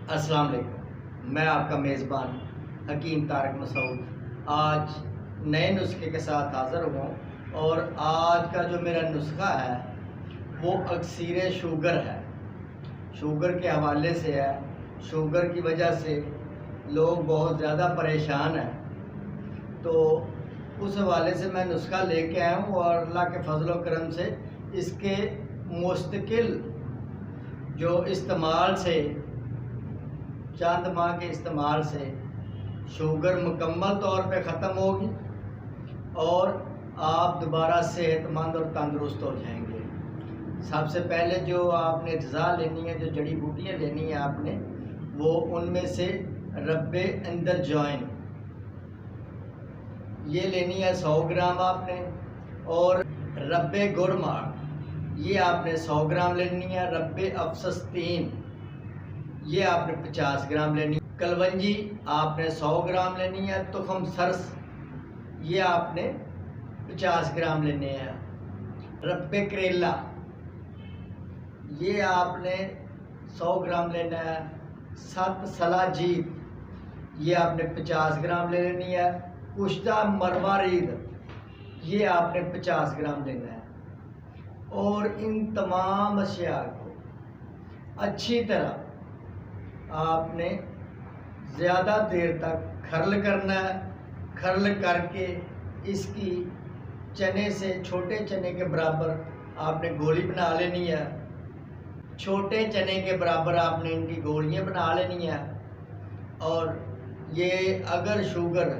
अस्सलाम वालेकुम। मैं आपका मेज़बान हकीम तारक मसूद आज नए नुस्खे के साथ हाज़िर हुआ हूँ। और आज का जो मेरा नुस्खा है वो अक्सीर शुगर है। शुगर के हवाले से है। शुगर की वजह से लोग बहुत ज़्यादा परेशान हैं, तो उस हवाले से मैं नुस्खा लेके आया हूँ और अल्लाह के फजल व करम से इसके मुस्तकिल जो इस्तेमाल से चंद माह के इस्तेमाल से शुगर मुकम्मल तौर पे ख़त्म होगी और आप दोबारा सेहतमंद और तंदुरुस्त हो जाएंगे। सबसे पहले जो आपने ग़िज़ा लेनी है, जो जड़ी बूटियाँ लेनी है आपने, वो उनमें से रब्बे अंदर जॉइन ये लेनी है 100 ग्राम आपने, और रब्बे गुरमार ये आपने 100 ग्राम लेनी है। रब्बे अफसस 3 ये आपने 50 ग्राम लेनी है। कलवंजी आपने 100 ग्राम लेनी है। तुखम सरस ये आपने 50 ग्राम लेने हैं। रब्बे करेला ये आपने 100 ग्राम लेना है। 7 सलाजीत ये आपने 50 ग्राम ले लेनी है। कुश्ता मरवारीद ये आपने 50 ग्राम लेना है। और इन तमाम अशिया को अच्छी तरह आपने ज़्यादा देर तक खरल करना है। खरल करके इसकी चने से छोटे चने के बराबर आपने गोली बना लेनी है। छोटे चने के बराबर आपने इनकी गोलियां बना लेनी है। और ये अगर शुगर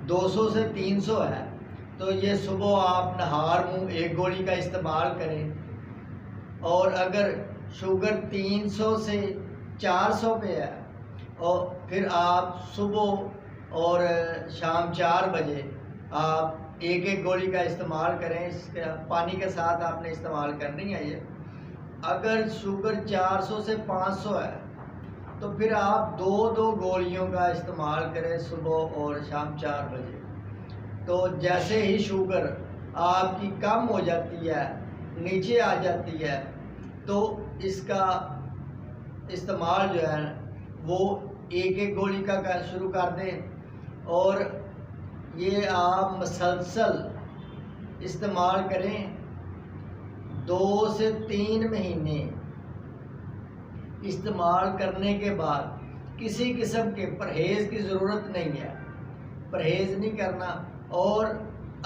200 से 300 है तो ये सुबह आप नहार मुँह एक गोली का इस्तेमाल करें। और अगर शुगर 300 से 400 पे है और फिर आप सुबह और शाम 4 बजे आप एक एक गोली का इस्तेमाल करें। इसके पानी के साथ आपने इस्तेमाल करनी है ये। अगर शुगर 400 से 500 है तो फिर आप 2-2 गोलियों का इस्तेमाल करें सुबह और शाम 4 बजे। तो जैसे ही शुगर आपकी कम हो जाती है, नीचे आ जाती है, तो इसका इस्तेमाल जो है वो एक एक गोली का शुरू कर दें। और ये आप मसलसल इस्तेमाल करें। 2 से 3 महीने इस्तेमाल करने के बाद किसी किस्म के परहेज़ की ज़रूरत नहीं है। परहेज़ नहीं करना। और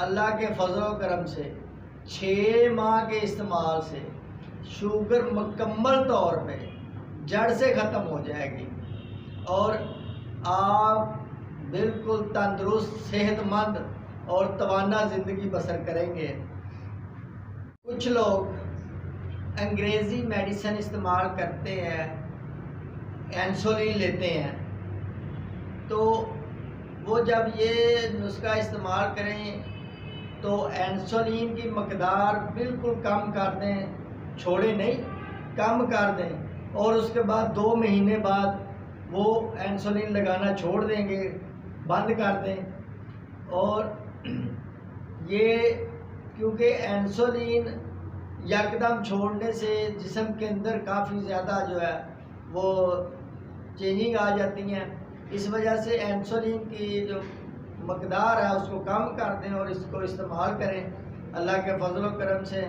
अल्लाह के फजल व करम से 6 माह के इस्तेमाल से शुगर मुकम्मल तौर पे जड़ से ख़त्म हो जाएगी और आप बिल्कुल तंदुरुस्त, सेहतमंद और तवाना ज़िंदगी बसर करेंगे। कुछ लोग अंग्रेज़ी मेडिसिन इस्तेमाल करते हैं, इंसुलिन लेते हैं, तो वो जब ये नुस्खा इस्तेमाल करें तो इंसुलिन की मकदार बिल्कुल कम कर दें, छोड़े नहीं, कम कर दें। और उसके बाद 2 महीने बाद वो इंसुलिन लगाना छोड़ देंगे, बंद कर दें। और ये क्योंकि इंसुलिन यकदम छोड़ने से जिस्म के अंदर काफ़ी ज़्यादा जो है वो चेंजिंग आ जाती हैं, इस वजह से इंसुलिन की जो मकदार है उसको कम कर दें और इसको इस्तेमाल करें। अल्लाह के फजल व करम से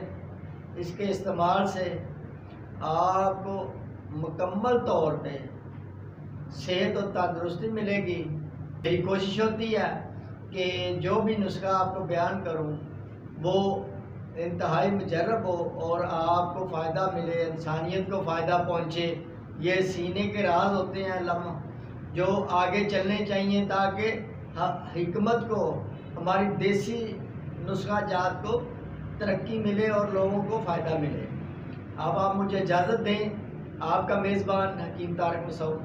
इसके इस्तेमाल से आपको मुकम्मल तौर पे सेहत और तंदुरुस्ती मिलेगी। मेरी कोशिश होती है कि जो भी नुस्खा आपको बयान करूं वो इंतहाई मुजर्रब हो और आपको फ़ायदा मिले, इंसानियत को फ़ायदा पहुंचे। ये सीने के राज होते हैं जो आगे चलने चाहिए ताकि हिकमत को, हमारी देसी नुस्खा जात को तरक्की मिले और लोगों को फ़ायदा मिले। अब आप मुझे इजाज़त दें। आपका मेज़बान हकीम तारक मसूद।